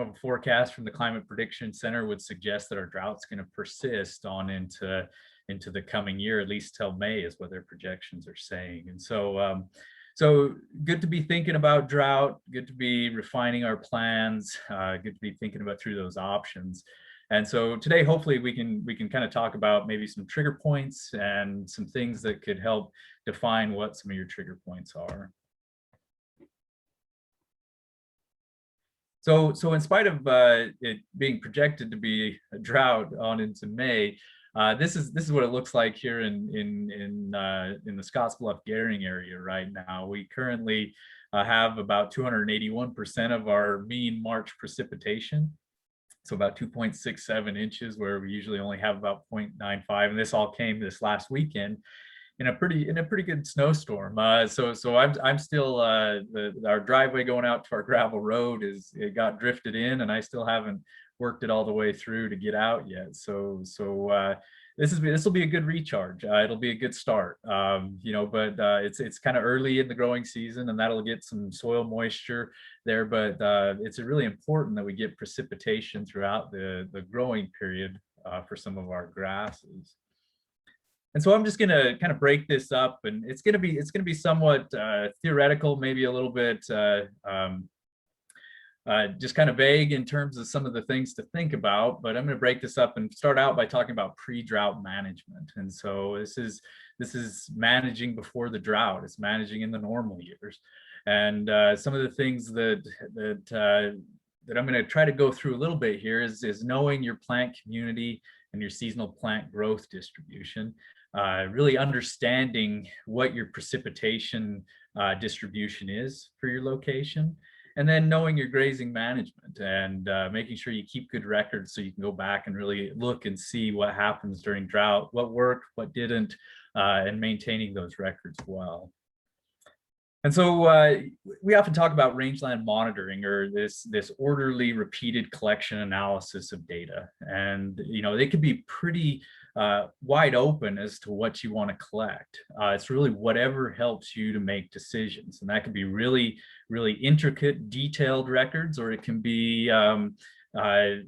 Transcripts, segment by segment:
of a forecast from the Climate Prediction Center would suggest that our drought's going to persist on into the coming year, at least till May is what their projections are saying. And so so good to be thinking about drought, good to be refining our plans, good to be thinking about through those options. And so today, hopefully we can kind of talk about maybe some trigger points and some things that could help define what some of your trigger points are. So in spite of it being projected to be a drought on into May, this is what it looks like here in the Scottsbluff Gehring area right now. We currently have about 281% of our mean March precipitation, so about 2.67 inches, where we usually only have about 0.95, and this all came this last weekend in a pretty good snowstorm. So I'm still our driveway going out to our gravel road it got drifted in, and I still haven't worked it all the way through to get out yet. So this will be a good recharge. It'll be a good start, you know, but it's kind of early in the growing season, and that'll get some soil moisture there. But it's really important that we get precipitation throughout the growing period for some of our grasses. And so I'm just going to kind of break this up, and it's going to be somewhat theoretical, maybe a little bit just kind of vague in terms of some of the things to think about. But I'm going to break this up and start out by talking about pre-drought management. And so this is managing before the drought. It's managing in the normal years. And some of the things that I'm going to try to go through a little bit here is knowing your plant community and your seasonal plant growth distribution. Really understanding what your precipitation distribution is for your location, and then knowing your grazing management and making sure you keep good records so you can go back and really look and see what happens during drought, what worked, what didn't, and maintaining those records well. And so we often talk about rangeland monitoring, or this orderly repeated collection analysis of data. And, you know, they could be pretty wide open as to what you want to collect. It's really whatever helps you to make decisions. And that could be really, really intricate, detailed records, or it can be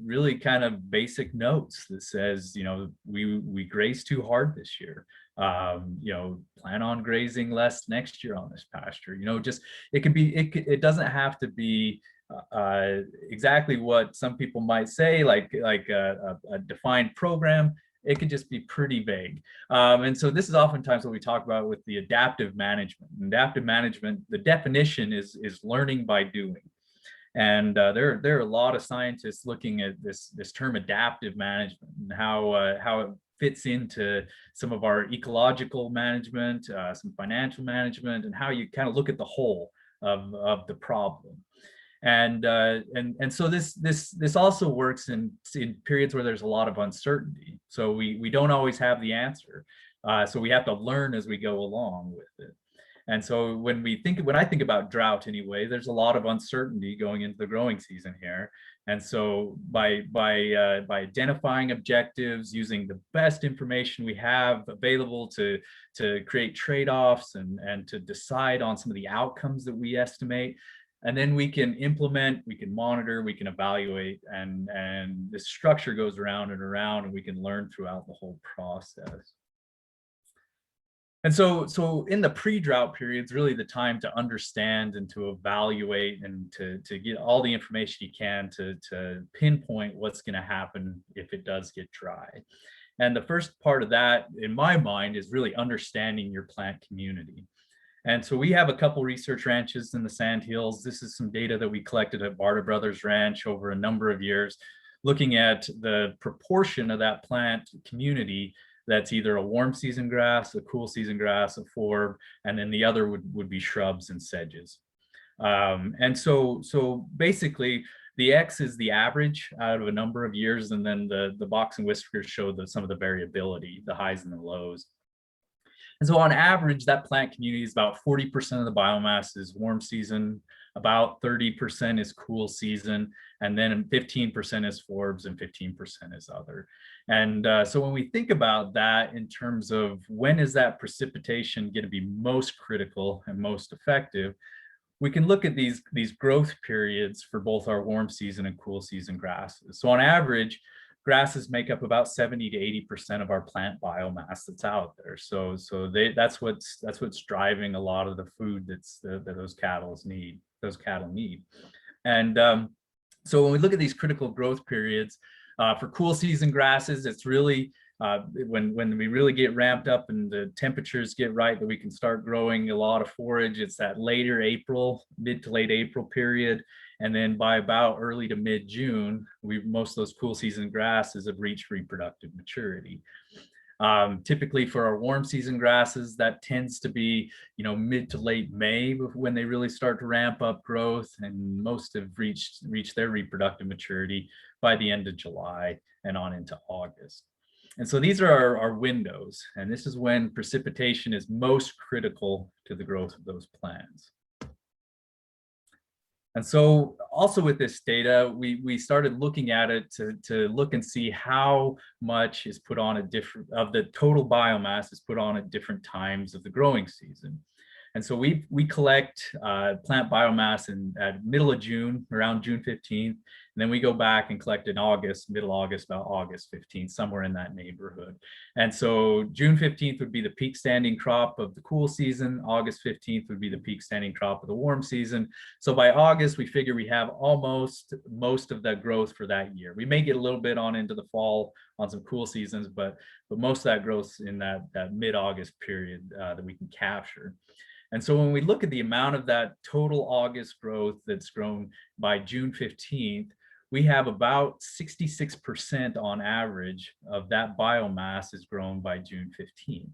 really kind of basic notes that says, you know, we grazed too hard this year. You know, plan on grazing less next year on this pasture. You know, just it doesn't have to be exactly what some people might say, like a defined program. It could just be pretty vague. And so this is oftentimes what we talk about with the adaptive management. Adaptive management, the definition is learning by doing. And there are a lot of scientists looking at this term adaptive management and how it fits into some of our ecological management, some financial management, and how you kind of look at the whole of the problem. And so this also works in periods where there's a lot of uncertainty. So we don't always have the answer. So we have to learn as we go along with it. And so when I think about drought anyway, there's a lot of uncertainty going into the growing season here. And so by identifying objectives, using the best information we have available to create trade-offs and to decide on some of the outcomes that we estimate, and then we can implement, we can monitor, we can evaluate, and this structure goes around and around, and we can learn throughout the whole process. And so in the pre-drought period, it's really the time to understand and to evaluate and to get all the information you can to pinpoint what's going to happen if it does get dry. And the first part of that, in my mind, is really understanding your plant community. And so we have a couple research ranches in the Sandhills. This is some data that we collected at Barta Brothers Ranch over a number of years, looking at the proportion of that plant community that's either a warm season grass, a cool season grass, a forb, and then the other would be shrubs and sedges. And so basically the X is the average out of a number of years, and then the box and whiskers show some of the variability, the highs and the lows. And so on average, that plant community is about 40% of the biomass is warm season, about 30% is cool season, and then 15% is forbs and 15% is other. And so when we think about that in terms of when is that precipitation going to be most critical and most effective, we can look at these growth periods for both our warm season and cool season grasses. So on average, grasses make up about 70 to 80% of our plant biomass that's out there. So that's what's driving a lot of the food that those cattle need. And so when we look at these critical growth periods for cool season grasses, it's really when we really get ramped up and the temperatures get right that we can start growing a lot of forage. It's that later April, mid to late April period. And then by about early to mid-June, most of those cool season grasses have reached reproductive maturity. Typically for our warm season grasses, that tends to be, mid to late May when they really start to ramp up growth, and most have reached their reproductive maturity by the end of July and on into August. And so these are our windows, and this is when precipitation is most critical to the growth of those plants. And so also with this data, we started looking at it to look and see how much is put on of the total biomass is put on at different times of the growing season. And so we collect plant biomass at middle of June, around June 15th. And then we go back and collect in August, middle August, about August 15th, somewhere in that neighborhood. And so June 15th would be the peak standing crop of the cool season. August 15th would be the peak standing crop of the warm season. So by August, we figure we have almost most of that growth for that year. We may get a little bit on into the fall on some cool seasons, but most of that growth in that mid-August period that we can capture. And so when we look at the amount of that total August growth that's grown by June 15th, we have about 66% on average of that biomass is grown by June 15th.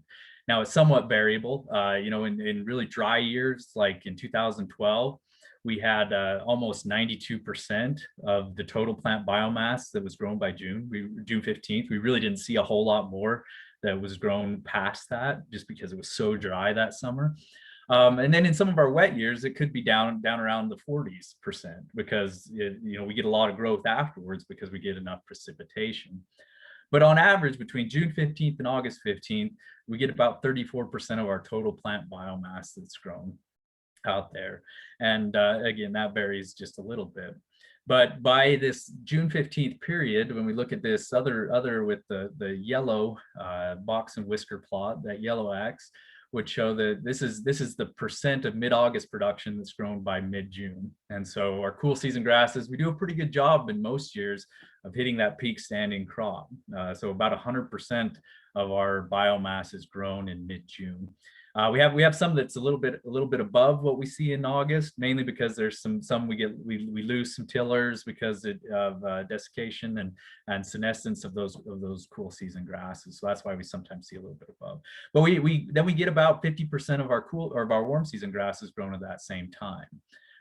Now it's somewhat variable, in really dry years, like in 2012, we had almost 92% of the total plant biomass that was grown by June 15th. We really didn't see a whole lot more that was grown past that just because it was so dry that summer. And then in some of our wet years, it could be down around the 40% because we get a lot of growth afterwards because we get enough precipitation. But on average, between June 15th and August 15th, we get about 34% of our total plant biomass that's grown out there. And again, that varies just a little bit. But by this June 15th period, when we look at this other with the yellow box and whisker plot, that yellow X, would show that this is the percent of mid-August production that's grown by mid-June. And so our cool season grasses, we do a pretty good job in most years of hitting that peak standing crop. So about 100% of our biomass is grown in mid-June. We have some that's a little bit above what we see in August, mainly because there's some we lose some tillers because of desiccation and senescence of those cool season grasses. So that's why we sometimes see a little bit above. But then we get about 50% of our warm season grasses grown at that same time.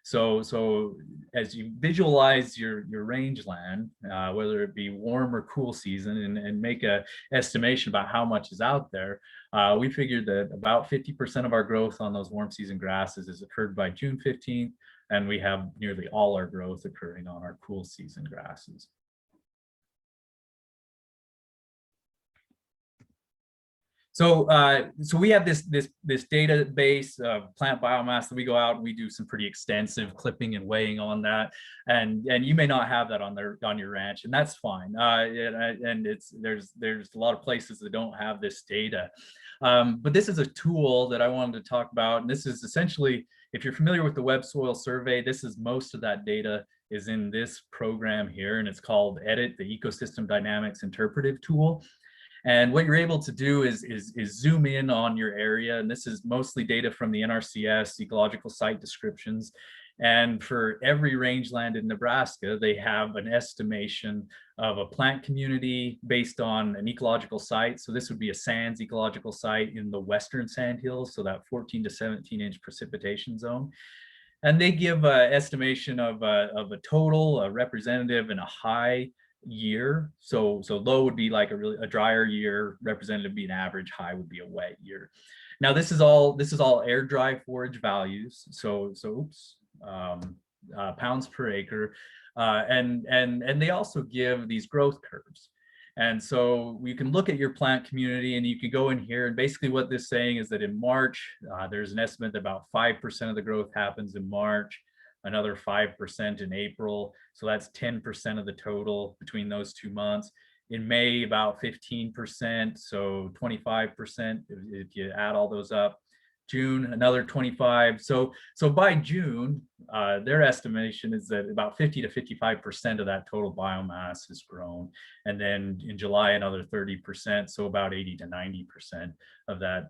So as you visualize your rangeland, whether it be warm or cool season, and make a estimation about how much is out there, we figured that about 50% of our growth on those warm season grasses is occurred by June 15th, and we have nearly all our growth occurring on our cool season grasses. So we have this database of plant biomass that we go out and we do some pretty extensive clipping and weighing on that, and you may not have that on your ranch, and that's fine. And there's a lot of places that don't have this data, but this is a tool that I wanted to talk about, and this is essentially, if you're familiar with the Web Soil Survey, this is most of that data is in this program here, and it's called EDIT, the Ecosystem Dynamics Interpretive tool. And what you're able to do is zoom in on your area. And this is mostly data from the NRCS, ecological site descriptions. And for every rangeland in Nebraska, they have an estimation of a plant community based on an ecological site. So this would be a sands ecological site in the western sandhills, so that 14 to 17 inch precipitation zone. And they give an estimation of a total, a representative, and a high year. So low would be like a drier year, representative would be an average, high would be a wet year. Now this is all air dry forage values. So pounds per acre, and they also give these growth curves. And so you can look at your plant community and you can go in here, and basically what this is saying is that in March, there's an estimate that about 5% of the growth happens in March, another 5% in April. So that's 10% of the total between those 2 months. In May, about 15%, so 25% if you add all those up. June, another 25. So by June, their estimation is that about 50 to 55% of that total biomass is grown. And then in July, another 30%. So about 80 to 90% of that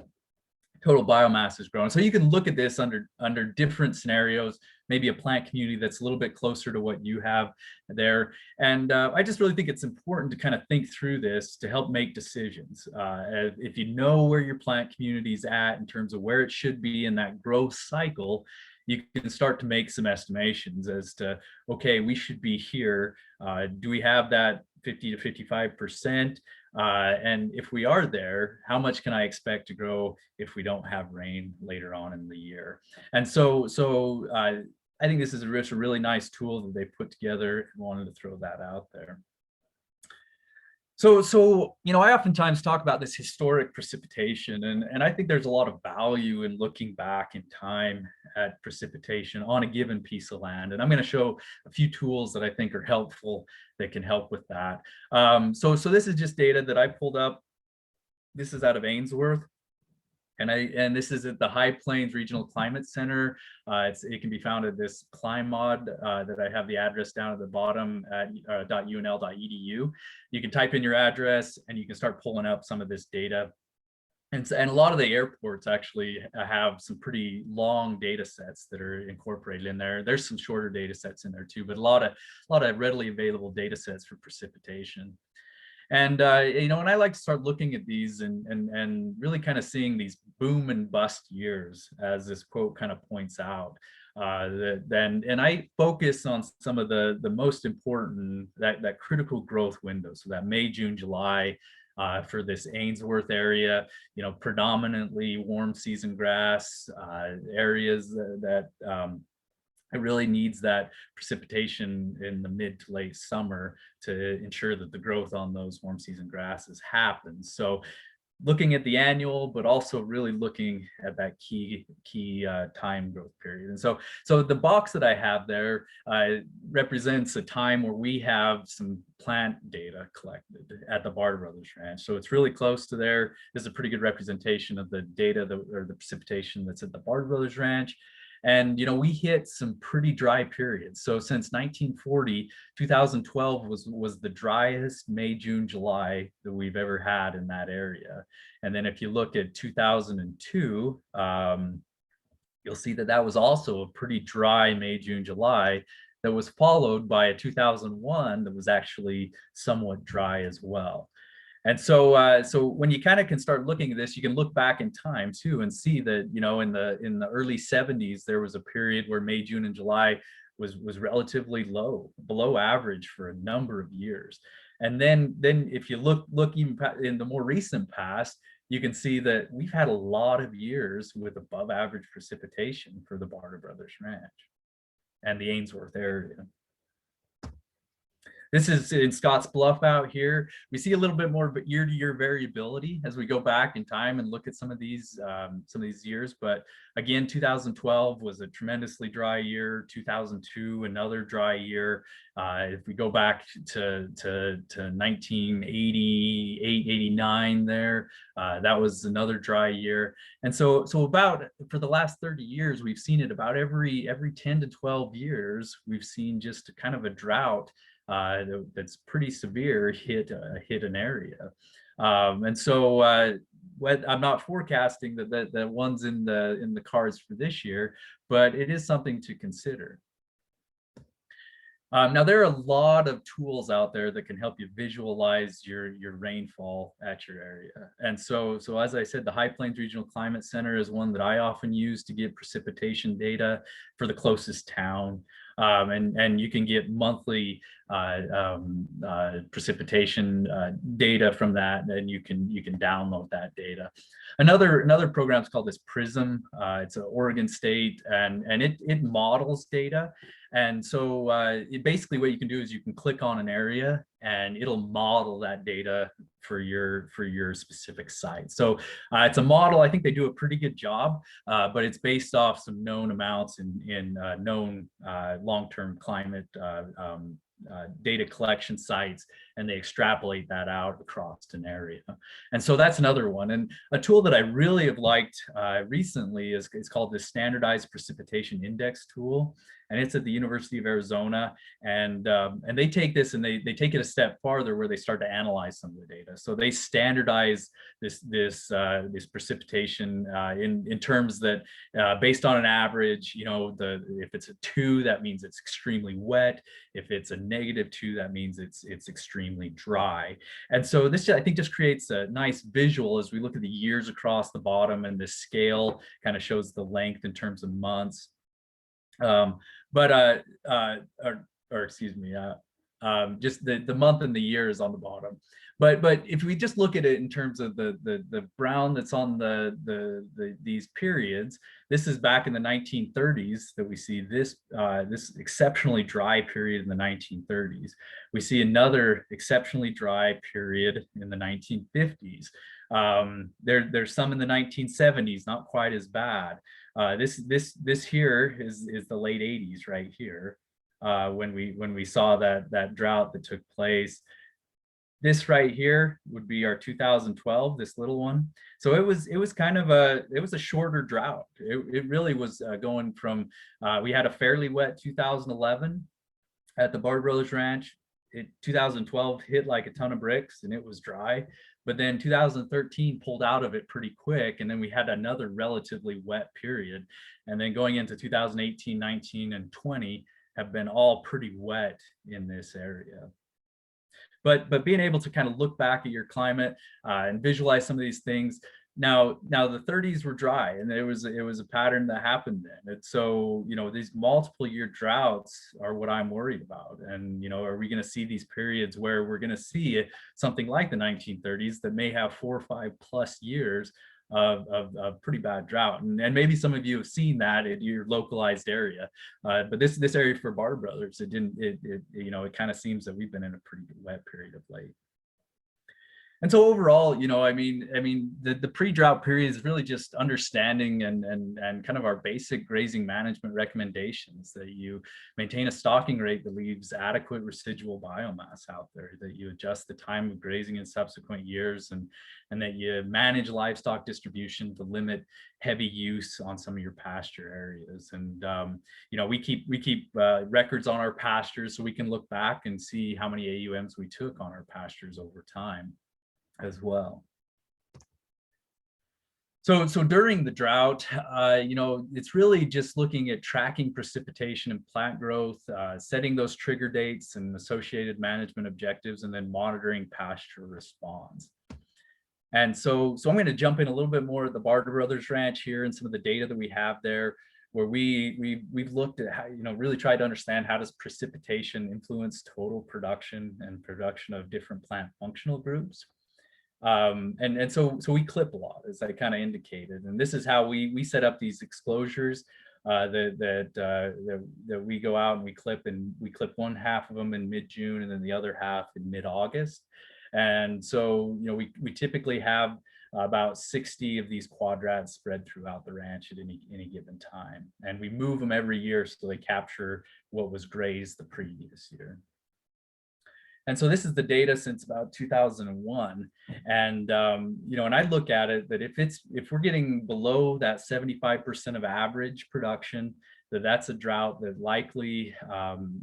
total biomass is grown. So you can look at this under different scenarios, maybe a plant community that's a little bit closer to what you have there. And I just really think it's important to kind of think through this to help make decisions. If you know where your plant community is at in terms of where it should be in that growth cycle, you can start to make some estimations as to, okay, we should be here. Do we have that 50 to 55%? And if we are there, how much can I expect to grow if we don't have rain later on in the year? And so I think this is a really nice tool that they put together, and wanted to throw that out there. So you know, I oftentimes talk about this historic precipitation, and I think there's a lot of value in looking back in time at precipitation on a given piece of land. And I'm going to show a few tools that I think are helpful that can help with that. So this is just data that I pulled up. This is out of Ainsworth. And this is at the High Plains Regional Climate Center. It can be found at this ClimeMod that I have the address down at the bottom at .unl.edu. You can type in your address and you can start pulling up some of this data. And a lot of the airports actually have some pretty long data sets that are incorporated in there. There's some shorter data sets in there too, but a lot of readily available data sets for precipitation. And you know, and I like to start looking at these and really kind of seeing these boom and bust years, as this quote kind of points out. And I focus on some of the most important, that critical growth window. So that May, June, July, for this Ainsworth area, you know, predominantly warm season grass areas that it really needs that precipitation in the mid to late summer to ensure that the growth on those warm season grasses happens. So looking at the annual, but also really looking at that key time growth period. And so the box that I have there represents a time where we have some plant data collected at the Barter Brothers Ranch. So it's really close to there. This is a pretty good representation of the data or the precipitation that's at the Barter Brothers Ranch. And, you know, we hit some pretty dry periods. So since 1940, 2012 was the driest May, June, July that we've ever had in that area. And then if you look at 2002, you'll see that was also a pretty dry May, June, July that was followed by a 2001 that was actually somewhat dry as well. And so when you kind of can start looking at this, you can look back in time too and see that, you know, in the early 70s, there was a period where May, June, and July was relatively low, below average for a number of years. And then if you look even in the more recent past, you can see that we've had a lot of years with above average precipitation for the Barter Brothers Ranch and the Ainsworth area. This is in Scotts Bluff out here. We see a little bit more year-to-year variability as we go back in time and look at some of these years. But again, 2012 was a tremendously dry year. 2002, another dry year. If we go back to 1988, 89 there, that was another dry year. And so about for the last 30 years, we've seen it about every 10 to 12 years, we've seen just kind of a drought that's pretty severe hit an area. And so I'm not forecasting that one's in the cards for this year, but it is something to consider. Now, there are a lot of tools out there that can help you visualize your rainfall at your area. And so as I said, the High Plains Regional Climate Center is one that I often use to get precipitation data for the closest town. And you can get monthly precipitation data from that, and you can download that data. Another program is called this PRISM. It's an Oregon State, and it models data. And so basically what you can do is you can click on an area and it'll model that data for your specific site. So it's a model. I think they do a pretty good job, but it's based off some known amounts in known long-term climate data collection sites, and they extrapolate that out across an area. And so that's another one. And a tool that I really have liked recently is called the Standardized Precipitation Index tool. And it's at the University of Arizona, and they take this and they take it a step farther, where they start to analyze some of the data. So they standardize this precipitation in terms that based on an average, you know, if it's a 2, that means it's extremely wet. If it's a -2, that means it's extremely dry. And so this, I think, just creates a nice visual as we look at the years across the bottom, and the scale kind of shows the length in terms of months. Excuse me, just the month and the year is on the bottom. But if we just look at it in terms of the brown that's on these periods, this is back in the 1930s that we see this this exceptionally dry period in the 1930s. We see another exceptionally dry period in the 1950s. There's some in the 1970s, not quite as bad. This here is the late 80s right here, when we saw that drought that took place. This right here would be our 2012, this little one. So it was kind of a shorter drought. It really was going from we had a fairly wet 2011 at the Barber Brothers Ranch. 2012 hit like a ton of bricks and it was dry. But then 2013 pulled out of it pretty quick, and then we had another relatively wet period. And then going into 2018, 19, and 20 have been all pretty wet in this area. But being able to kind of look back at your climate and visualize some of these things. Now the 30s were dry, and it was a pattern that happened then. And so, you know, these multiple year droughts are what I'm worried about. And, you know, are we going to see these periods where we're going to see something like the 1930s that may have 4 or 5+ years of pretty bad drought? And maybe some of you have seen that in your localized area, but this area for Barber Brothers, it you know, it kind of seems that we've been in a pretty wet period of late. And so overall, you know, I mean, the pre-drought period is really just understanding and kind of our basic grazing management recommendations, that you maintain a stocking rate that leaves adequate residual biomass out there, that you adjust the time of grazing in subsequent years, and that you manage livestock distribution to limit heavy use on some of your pasture areas. And you know, we keep records on our pastures, so we can look back and see how many AUMs we took on our pastures over time as well. So during the drought, you know, it's really just looking at tracking precipitation and plant growth, setting those trigger dates and associated management objectives, and then monitoring pasture response. And so I'm going to jump in a little bit more at the Barber Brothers Ranch here and some of the data that we have there, where we've looked at how, you know, really tried to understand how does precipitation influence total production and production of different plant functional groups. And so we clip a lot, as I kind of indicated, and this is how we set up these exclosures that we go out and we clip one half of them in mid-June and then the other half in mid-August. And so, you know, we typically have about 60 of these quadrats spread throughout the ranch at any given time, and we move them every year so they capture what was grazed the previous year. And so this is the data since about 2001. And, you know, and I look at it that if we're getting below that 75% of average production, that's a drought that likely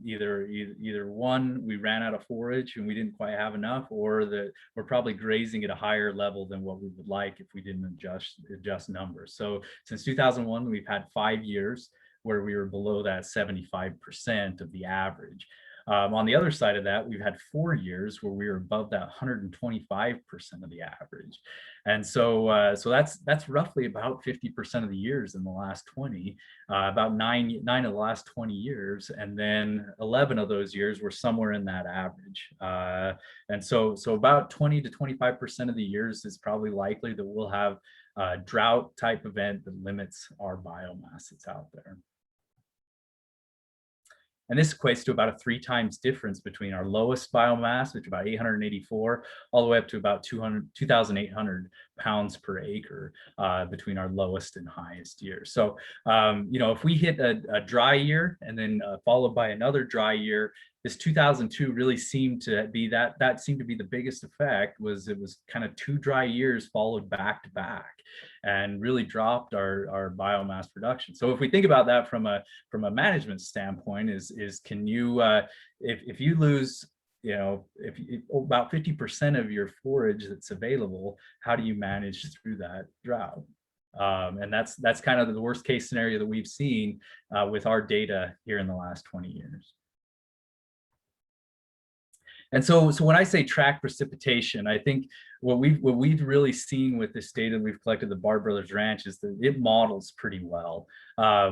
either one, we ran out of forage and we didn't quite have enough, or that we're probably grazing at a higher level than what we would like if we didn't adjust numbers. So since 2001, we've had 5 years where we were below that 75% of the average. On the other side of that, we've had 4 years where we were above that 125% of the average. And so that's roughly about 50% of the years in the last 20, about nine of the last 20 years. And then 11 of those years were somewhere in that average. And so about 20 to 25% of the years is probably likely that we'll have a drought type event that limits our biomass that's out there. And this equates to about a 3 times difference between our lowest biomass, which is about 884, all the way up to about 2,800 pounds per acre between our lowest and highest years. So, if we hit a dry year and then followed by another dry year, this 2002 really seemed to be that seemed to be the biggest effect. It was kind of 2 dry years followed back to back, and really dropped our biomass production. So if we think about that from a management standpoint, can you if you lose if about 50% of your forage that's available, how do you manage through that drought? And that's kind of the worst case scenario that we've seen with our data here in the last 20 years. And so when I say track precipitation, I think what we've really seen with this data we've collected at the Barr Brothers Ranch is that it models pretty well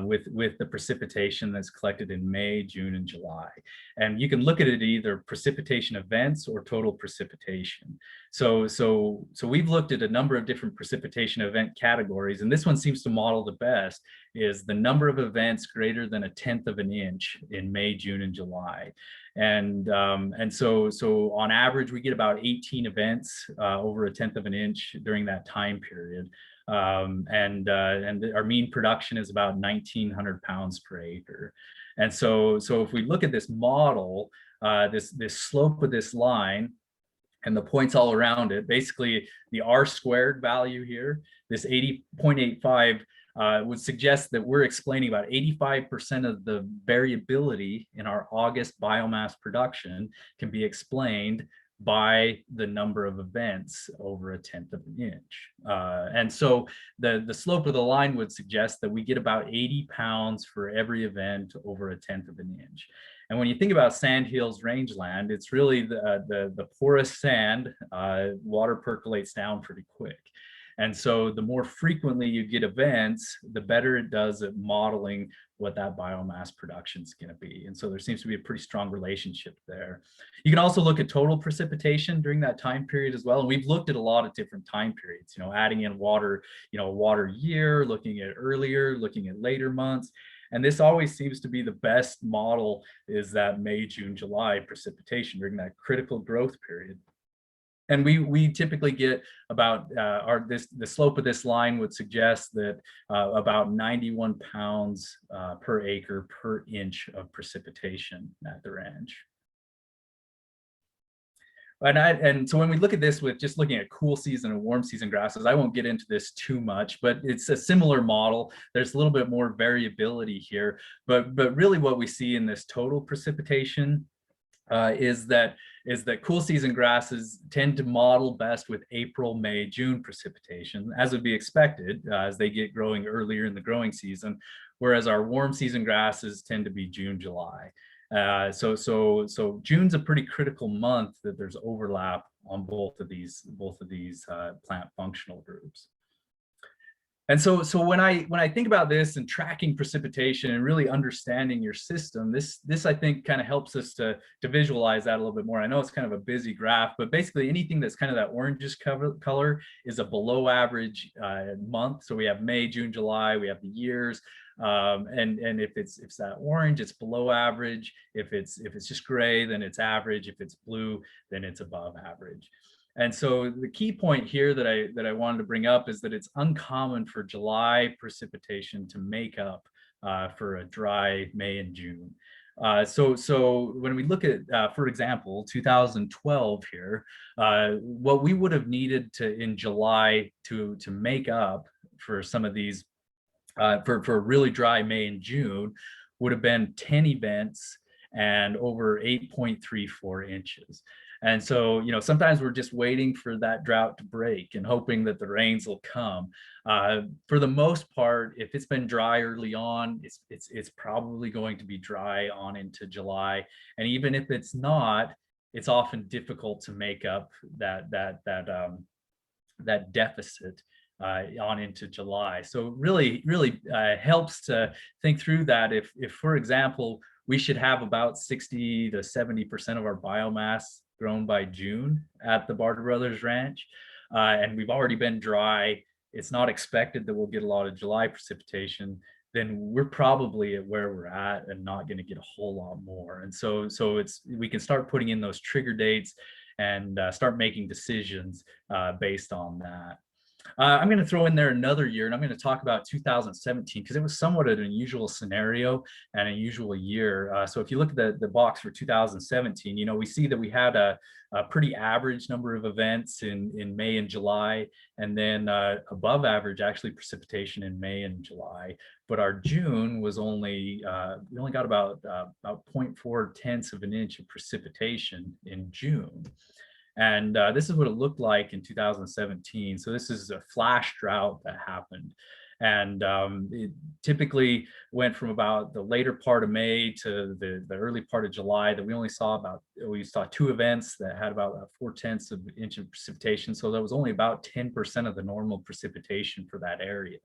with the precipitation that's collected in May, June, and July. And you can look at it either precipitation events or total precipitation. So we've looked at a number of different precipitation event categories, and this one seems to model the best is the number of events greater than 1/10 of an inch in May, June, and July. And so on average, we get about 18 events over 1/10 of an inch during that time period. And our mean production is about 1,900 pounds per acre. And so if we look at this model, this slope of this line and the points all around it, basically the R squared value here, this 80.85 would suggest that we're explaining about 85% of the variability in our August biomass production can be explained by the number of events over 1/10 of an inch. And so the slope of the line would suggest that we get about 80 pounds for every event over 1/10 of an inch. And when you think about sandhills rangeland, it's really the porous sand, water percolates down pretty quick. And so the more frequently you get events, the better it does at modeling what that biomass production is going to be. And so there seems to be a pretty strong relationship there. You can also look at total precipitation during that time period as well. And we've looked at a lot of different time periods, adding in water, water year, looking at earlier, looking at later months. And this always seems to be the best model is that May, June, July precipitation during that critical growth period. And we typically get about the slope of this line would suggest that about 91 pounds per acre per inch of precipitation at the ranch. And so when we look at this with just looking at cool season and warm season grasses, I won't get into this too much, but it's a similar model. There's a little bit more variability here, but really what we see in this total precipitation is that cool season grasses tend to model best with April, May, June precipitation, as would be expected as they get growing earlier in the growing season, whereas our warm season grasses tend to be June, July. So June's a pretty critical month that there's overlap on both of these plant functional groups. And so when I think about this and tracking precipitation and really understanding your system, this I think kind of helps us to visualize that a little bit more. I know it's kind of a busy graph, but basically anything that's kind of that orangish color is a below average month. So we have May, June, July, we have the years. And if it's that orange, it's below average. If it's just gray, then it's average. If it's blue, then it's above average. And so the key point here that I wanted to bring up is that it's uncommon for July precipitation to make up for a dry May and June. So when we look at, for example, 2012 here, what we would have needed in July to make up for some of these for a really dry May and June would have been 10 events and over 8.34 inches. And so, sometimes we're just waiting for that drought to break and hoping that the rains will come. For the most part, if it's been dry early on, it's probably going to be dry on into July. And even if it's not, it's often difficult to make up that deficit on into July. So really helps to think through that. If for example, we should have about 60 to 70% of our biomass grown by June at the Barr Brothers Ranch, and we've already been dry. It's not expected that we'll get a lot of July precipitation. then we're probably at where we're at and not going to get a whole lot more. And so we can start putting in those trigger dates and start making decisions based on that. I'm going to throw in there another year, and I'm going to talk about 2017 because it was somewhat an unusual scenario and an unusual year. So if you look at the box for 2017, we see that we had a pretty average number of events in May and July, and then above average actually precipitation in May and July. But our June was we only got about 0.4 tenths of an inch of precipitation in June. And this is what it looked like in 2017. So this is a flash drought that happened. And it typically went from about the later part of May to the early part of July that we saw 2 events that had about 4 tenths of an inch of precipitation. So that was only about 10% of the normal precipitation for that area.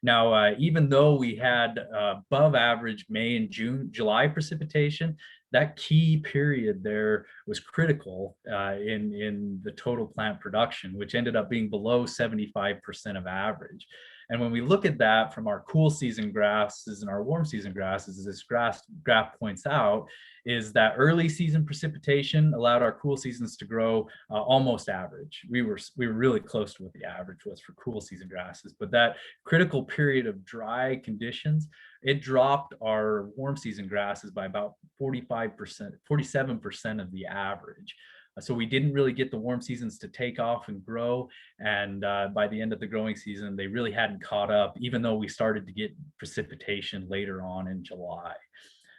Now, even though we had above average May and July precipitation, that key period there was critical in the total plant production, which ended up being below 75% of average. And when we look at that from our cool season grasses and our warm season grasses, as this graph points out, is that early season precipitation allowed our cool seasons to grow almost average. We were really close to what the average was for cool season grasses, but that critical period of dry conditions, it dropped our warm season grasses by about 45%, 47% of the average. So we didn't really get the warm seasons to take off and grow. And by the end of the growing season, they really hadn't caught up, even though we started to get precipitation later on in July.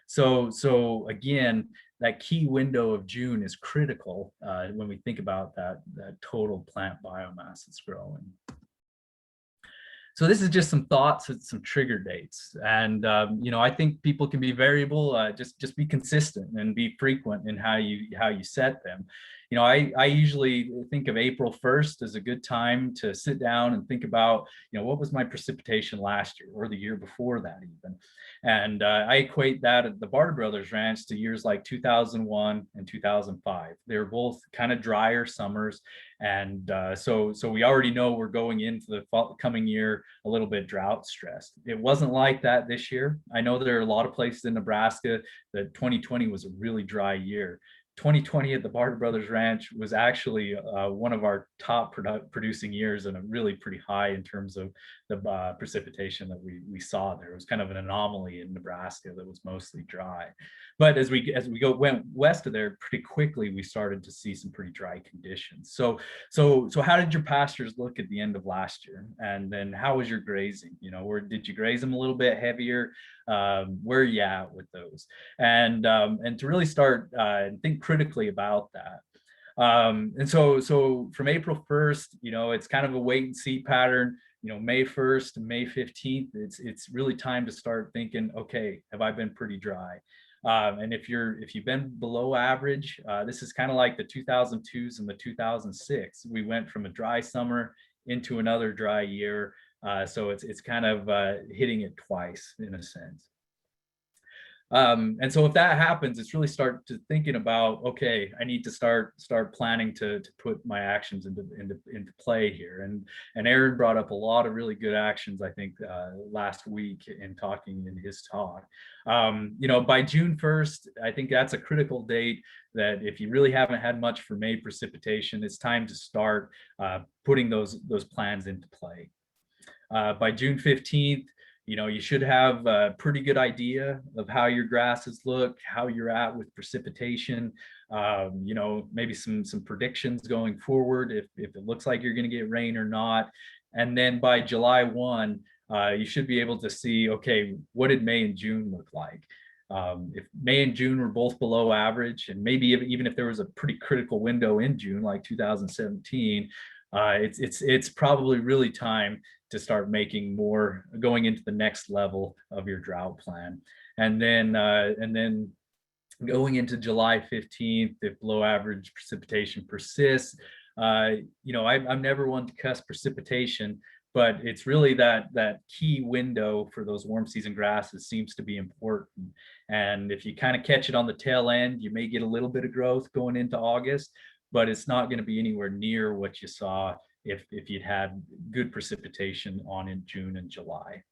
So again, that key window of June is critical when we think about that total plant biomass that's growing. So this is just some thoughts and some trigger dates. And, I think people can be variable, just be consistent and be frequent in how you set them. I usually think of April 1st as a good time to sit down and think about, what was my precipitation last year or the year before that even. And I equate that at the Barter Brothers Ranch to years like 2001 and 2005. They were both kind of drier summers. And so we already know we're going into the coming year a little bit drought stressed. It wasn't like that this year. I know there are a lot of places in Nebraska that 2020 was a really dry year. 2020 at the Barter Brothers Ranch was actually one of our top producing years and a really pretty high in terms of the precipitation that we saw there. It was kind of an anomaly in Nebraska that was mostly dry. But as we went west of there, pretty quickly we started to see some pretty dry conditions. So how did your pastures look at the end of last year? And then how was your grazing? Where did you graze them a little bit heavier? Where are you at with those? And to really start and think critically about that. And so from April 1st, it's kind of a wait and see pattern. May 1st and May 15th, it's really time to start thinking, okay, have I been pretty dry? And if you've been below average, this is kind of like the 2002s and the 2006. We went from a dry summer into another dry year. So it's kind of hitting it twice in a sense. And so if that happens, it's really start to thinking about, okay, I need to start planning to put my actions into play here. And Aaron brought up a lot of really good actions, I think, last week in talking in his talk. By June 1st, I think that's a critical date that if you really haven't had much for May precipitation, it's time to start putting those plans into play. By June 15th, you should have a pretty good idea of how your grasses look, how you're at with precipitation, maybe some predictions going forward if it looks like you're going to get rain or not. And then by July 1, you should be able to see, okay, what did May and June look like? If May and June were both below average, and maybe even if there was a pretty critical window in June, like 2017, it's probably really time to start making more, going into the next level of your drought plan. And then going into July 15th, if below average precipitation persists, I'm never one to cuss precipitation, but it's really that key window for those warm season grasses seems to be important. And if you kind of catch it on the tail end, you may get a little bit of growth going into August, but it's not going to be anywhere near what you saw if you'd had good precipitation on in June and July.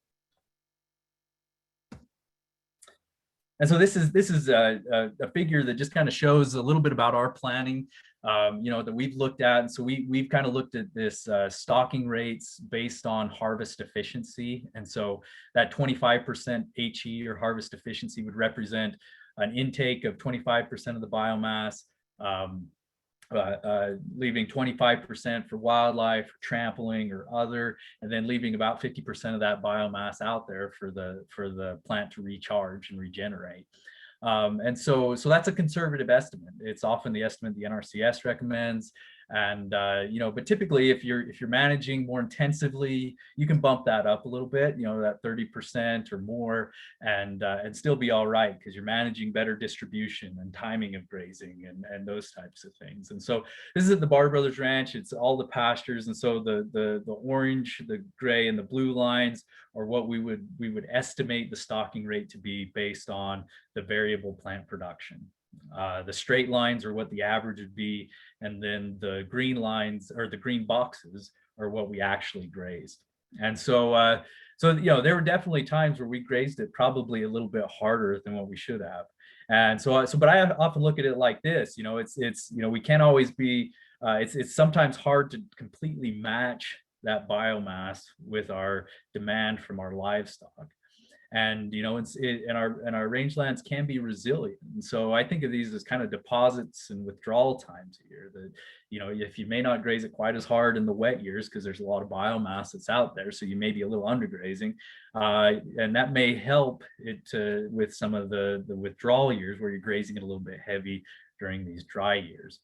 And so this is a figure that just kind of shows a little bit about our planning, that we've looked at. And so we've kind of looked at this stocking rates based on harvest efficiency. And so that 25% HE or harvest efficiency would represent an intake of 25% of the biomass, leaving 25% for wildlife, for trampling or other, and then leaving about 50% of that biomass out there for the plant to recharge and regenerate. And so that's a conservative estimate. It's often the estimate the NRCS recommends. And but typically if you're managing more intensively, you can bump that up a little bit, that 30% or more, and still be all right, because you're managing better distribution and timing of grazing and those types of things. And so this is at the Barr Brothers Ranch. It's all the pastures, and so the orange, the gray, and the blue lines are what we would estimate the stocking rate to be based on the variable plant production. The straight lines are what the average would be, and then the green lines, or the green boxes, are what we actually grazed. And so there were definitely times where we grazed it probably a little bit harder than what we should have. And but I often look at it like this. We can't always be. It's sometimes hard to completely match that biomass with our demand from our livestock. And our rangelands can be resilient. And so I think of these as kind of deposits and withdrawal times here, that if you may not graze it quite as hard in the wet years because there's a lot of biomass that's out there, so you may be a little undergrazing, and that may help it with some of the withdrawal years where you're grazing it a little bit heavy during these dry years.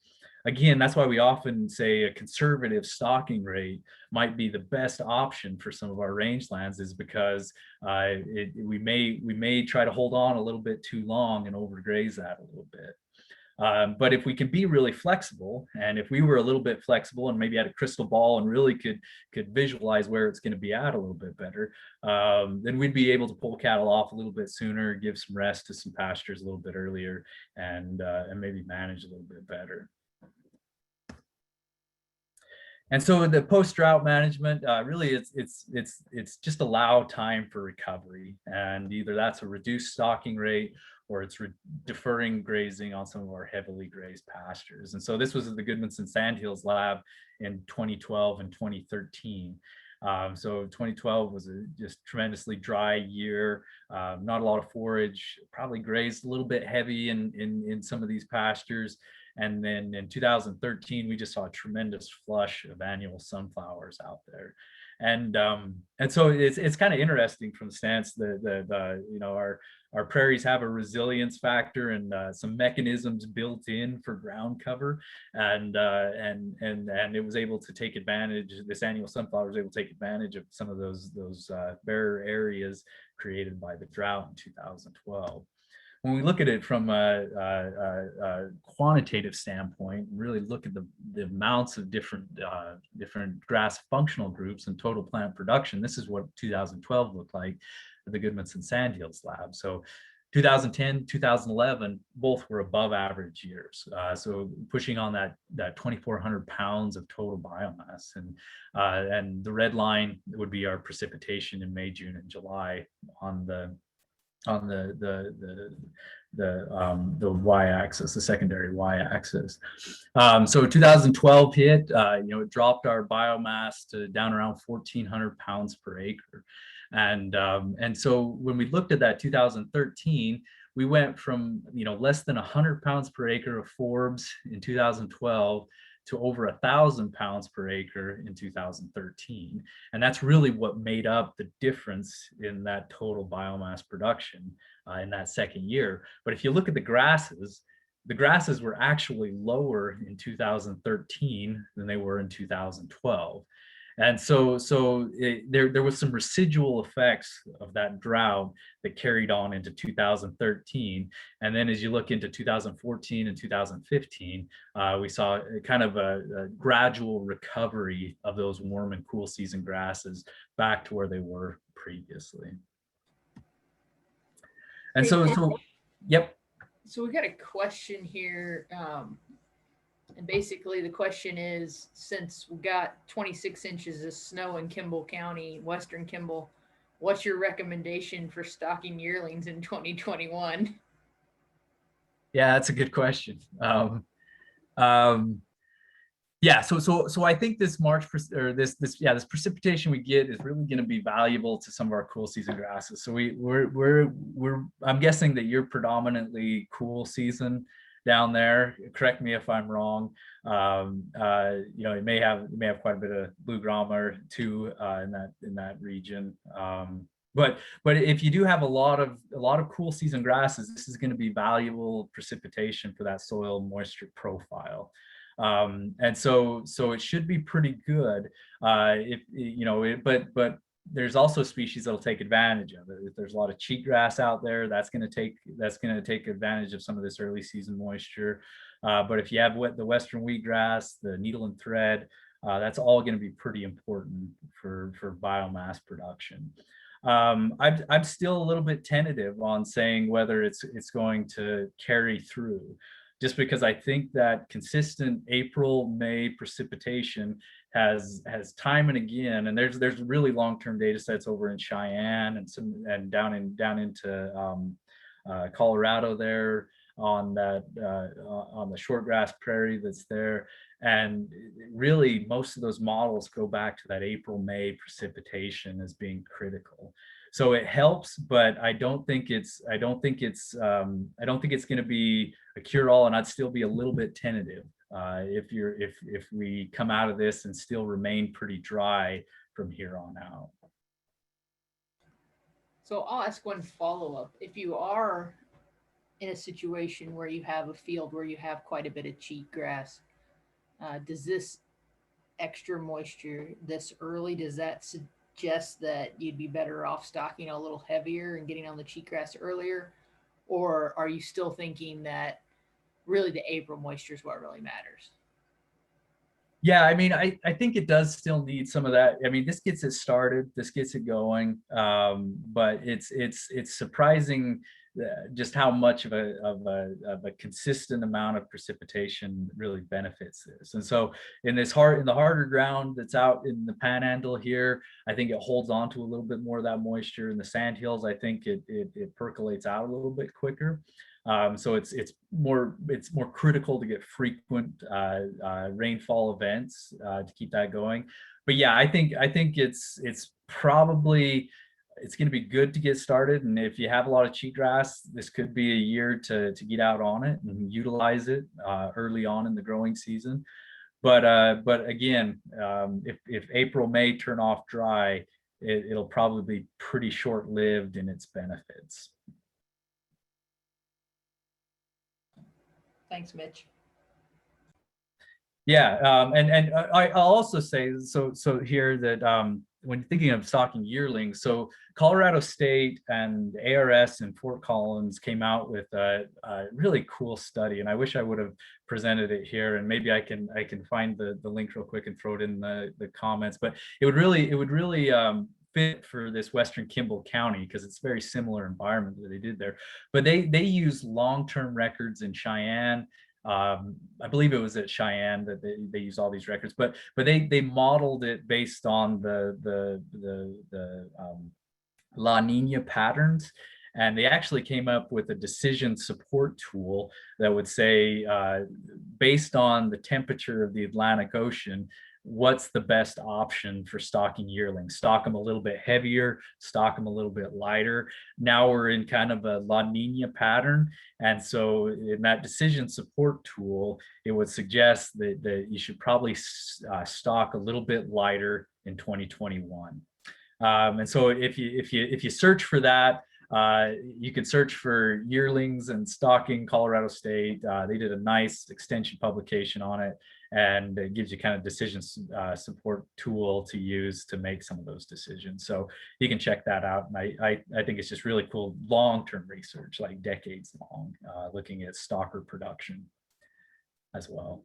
Again, that's why we often say a conservative stocking rate might be the best option for some of our rangelands, is because we may try to hold on a little bit too long and overgraze that a little bit. But if we can be really flexible, and if we were a little bit flexible and maybe had a crystal ball and really could visualize where it's going to be at a little bit better, then we'd be able to pull cattle off a little bit sooner, give some rest to some pastures a little bit earlier, and maybe manage a little bit better. And so the post-drought management, really it's just allow time for recovery, and either that's a reduced stocking rate or it's deferring grazing on some of our heavily grazed pastures. And so this was at the Goodmanson Sandhills lab in 2012 and 2013. So 2012 was a just tremendously dry year, not a lot of forage, probably grazed a little bit heavy in some of these pastures. And then in 2013, we just saw a tremendous flush of annual sunflowers out there. And so it's kind of interesting from the stance that our prairies have a resilience factor and some mechanisms built in for ground cover, and it was able to take advantage. This annual sunflower was able to take advantage of some of those bare areas created by the drought in 2012. When we look at it from a quantitative standpoint, really look at the amounts of different grass functional groups and total plant production, this is what 2012 looked like at the Goodmanson Sandhills lab. So 2010, 2011, both were above average years. So pushing on that 2,400 pounds of total biomass, and the red line would be our precipitation in May, June, and July on the y-axis, the secondary y-axis. So 2012 hit, it dropped our biomass to down around 1,400 pounds per acre. And so when we looked at that 2013, we went from less than 100 pounds per acre of forbs in 2012 to over 1,000 pounds per acre in 2013. And that's really what made up the difference in that total biomass production in that second year. But if you look at the grasses were actually lower in 2013 than they were in 2012. And so there was some residual effects of that drought that carried on into 2013. And then as you look into 2014 and 2015, we saw kind of a gradual recovery of those warm and cool season grasses back to where they were previously. And yep. So we got a question here. And basically the question is, since we got 26 inches of snow in Kimball County, Western Kimball, what's your recommendation for stocking yearlings in 2021? Yeah, that's a good question. Um, yeah, so I think this this precipitation we get is really going to be valuable to some of our cool season grasses. So we're I'm guessing that you're predominantly cool season down there. Correct me if I'm wrong. You know, it may have quite a bit of blue grama too in that region. But if you do have a lot of cool season grasses, this is going to be valuable precipitation for that soil moisture profile. And so it should be pretty good. If you know it, but there's also species that'll take advantage of it. If there's a lot of cheatgrass out there, that's going to take advantage of some of this early season moisture. But if you have the western wheatgrass, the needle and thread, that's all going to be pretty important for biomass production. I'm still a little bit tentative on saying whether it's going to carry through, just because I think that consistent April-May precipitation has time and again, and there's really long-term data sets over in Cheyenne and down into Colorado there on the shortgrass prairie that's there. And really most of those models go back to that April-May precipitation as being critical. So it helps, but I don't think it's going to be a cure-all, and I'd still be a little bit tentative if we come out of this and still remain pretty dry from here on out. So I'll ask one follow-up. If you are in a situation where you have a field where you have quite a bit of cheatgrass, does this extra moisture this early, does that suggest that you'd be better off stocking a little heavier and getting on the cheatgrass earlier? Or are you still thinking that really the April moisture is what really matters? Yeah, I mean, I think it does still need some of that. I mean, this gets it started, this gets it going, but it's surprising just how much of a consistent amount of precipitation really benefits this. And so in the harder ground that's out in the Panhandle here, I think it holds on to a little bit more of that moisture. In the sandhills, I think it percolates out a little bit quicker. So it's more critical to get frequent rainfall events to keep that going. But yeah, I think it's probably going to be good to get started. And if you have a lot of cheatgrass, this could be a year to get out on it and utilize it early on in the growing season. But again, if April, May turn off dry, it'll probably be pretty short-lived in its benefits. Thanks, Mitch. Yeah, and I'll also say so here that when thinking of stocking yearlings, so Colorado State and ARS and Fort Collins came out with a really cool study, and I wish I would have presented it here, and maybe I can find the link real quick and throw it in the comments. But it would really fit for this Western Kimball County because it's a very similar environment that they did there. But they use long-term records in Cheyenne. I believe it was at Cheyenne that they use all these records, but they modeled it based on the La Nina patterns. And they actually came up with a decision support tool that would say, based on the temperature of the Atlantic Ocean, what's the best option for stocking yearlings? Stock them a little bit heavier, stock them a little bit lighter. Now we're in kind of a La Nina pattern. And so in that decision support tool, it would suggest that you should probably stock a little bit lighter in 2021. And so if you search for that, you could search for yearlings and stocking Colorado State. They did a nice extension publication on it, and it gives you kind of decision support tool to use to make some of those decisions. So you can check that out. And I think it's just really cool long-term research, like decades long, looking at stalker production as well.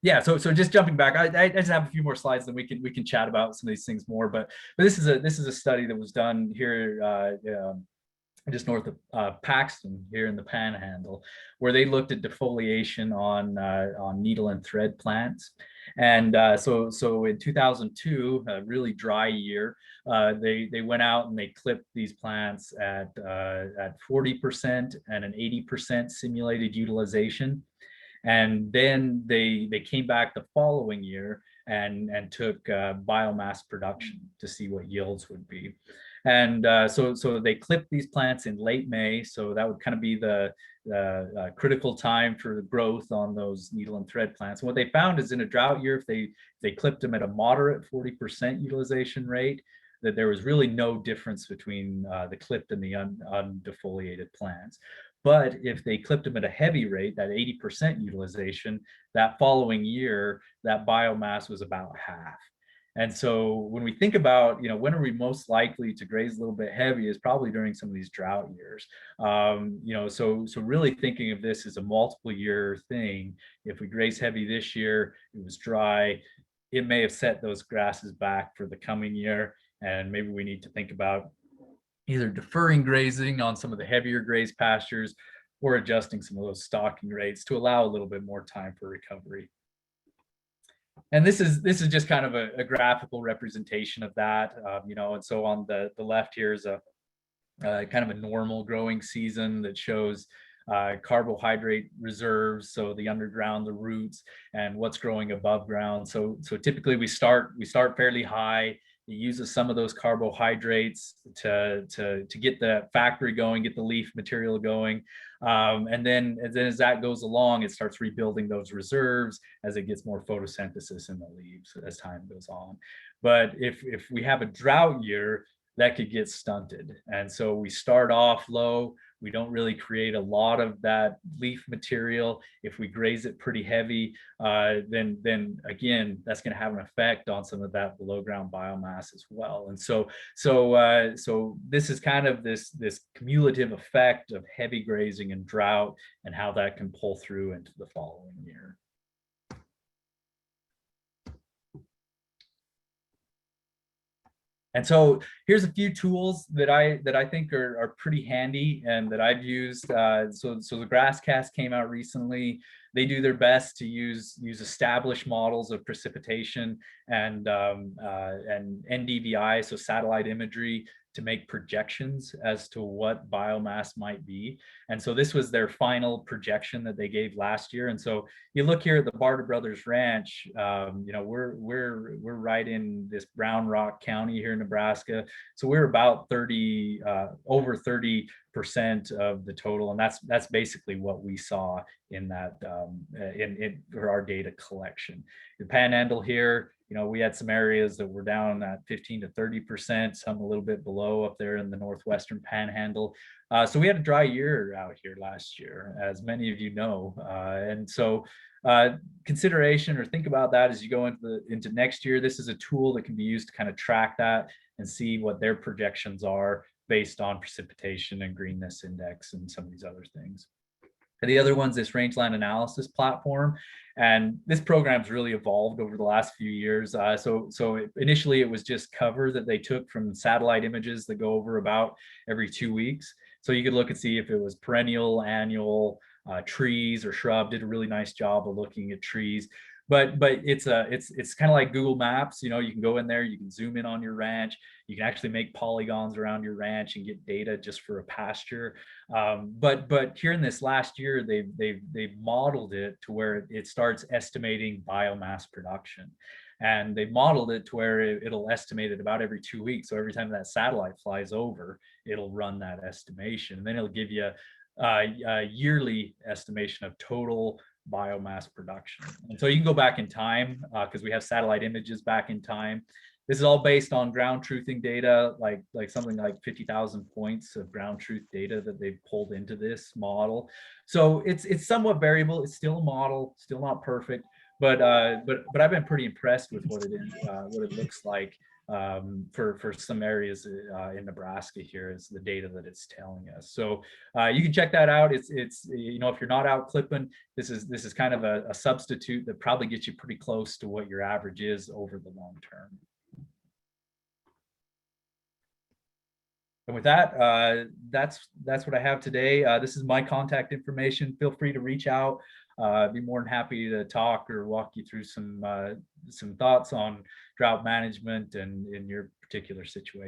Yeah, so just jumping back, I just have a few more slides, and we can chat about some of these things more. But this is a study that was done here just north of Paxton here in the Panhandle, where they looked at defoliation on needle and thread plants. And so in 2002, a really dry year, they went out and they clipped these plants at 40% and an 80% simulated utilization. And then they came back the following year and took biomass production to see what yields would be. And so they clipped these plants in late May. So that would kind of be the critical time for the growth on those needle and thread plants. And what they found is in a drought year, if they clipped them at a moderate 40% utilization rate, that there was really no difference between the clipped and the undefoliated plants. But if they clipped them at a heavy rate, that 80% utilization, that following year, that biomass was about half. And so when we think about, when are we most likely to graze a little bit heavy is probably during some of these drought years. So really thinking of this as a multiple year thing. If we graze heavy this year, it was dry, it may have set those grasses back for the coming year. And maybe we need to think about either deferring grazing on some of the heavier grazed pastures or adjusting some of those stocking rates to allow a little bit more time for recovery. And this is just kind of a graphical representation of that, and so on the left here is a kind of a normal growing season that shows carbohydrate reserves, so the underground, the roots, and what's growing above ground. So typically we start fairly high. It uses some of those carbohydrates to get the factory going, get the leaf material going. And then as that goes along, it starts rebuilding those reserves as it gets more photosynthesis in the leaves as time goes on. But if we have a drought year, that could get stunted. And so we start off low. We don't really create a lot of that leaf material. If we graze it pretty heavy, then again, that's going to have an effect on some of that below ground biomass as well. And so this is kind of this cumulative effect of heavy grazing and drought and how that can pull through into the following year. And so here's a few tools that I think are pretty handy and that I've used. So the GrassCast came out recently. They do their best to use established models of precipitation and NDVI, so satellite imagery, to make projections as to what biomass might be. And so this was their final projection that they gave last year. And so you look here at the Barter Brothers Ranch, we're right in this Brown Rock County here in Nebraska. So we're about over 30% of the total. And that's basically what we saw in that for our data collection. The Panhandle here, we had some areas that were down at 15 to 30%, some a little bit below up there in the northwestern Panhandle. So we had a dry year out here last year, as many of you know. And so consideration or think about that as you go into next year. This is a tool that can be used to kind of track that and see what their projections are based on precipitation and greenness index and some of these other things. And the other one's this rangeland analysis platform. And this program's really evolved over the last few years. So initially it was just cover that they took from satellite images that go over about every 2 weeks. So you could look and see if it was perennial, annual, trees or shrub. Did a really nice job of looking at trees. But it's kind of like Google Maps. You can go in there, you can zoom in on your ranch, you can actually make polygons around your ranch and get data just for a pasture. But here in this last year, they've modeled it to where it starts estimating biomass production. And they modeled it to where it'll estimate it about every 2 weeks. So every time that satellite flies over, it'll run that estimation. And then it'll give you a yearly estimation of total biomass production. And so you can go back in time because we have satellite images back in time. This is all based on ground truthing data, like something like 50,000 points of ground truth data that they've pulled into this model. So it's somewhat variable. It's still a model, still not perfect, but I've been pretty impressed with what it looks like for some areas in Nebraska here is the data that it's telling us. So you can check that out. It's if you're not out clipping, this is kind of a substitute that probably gets you pretty close to what your average is over the long term. And with that, that's what I have today. This is my contact information. Feel free to reach out. I'd be more than happy to talk or walk you through some thoughts on drought management and in your particular situation.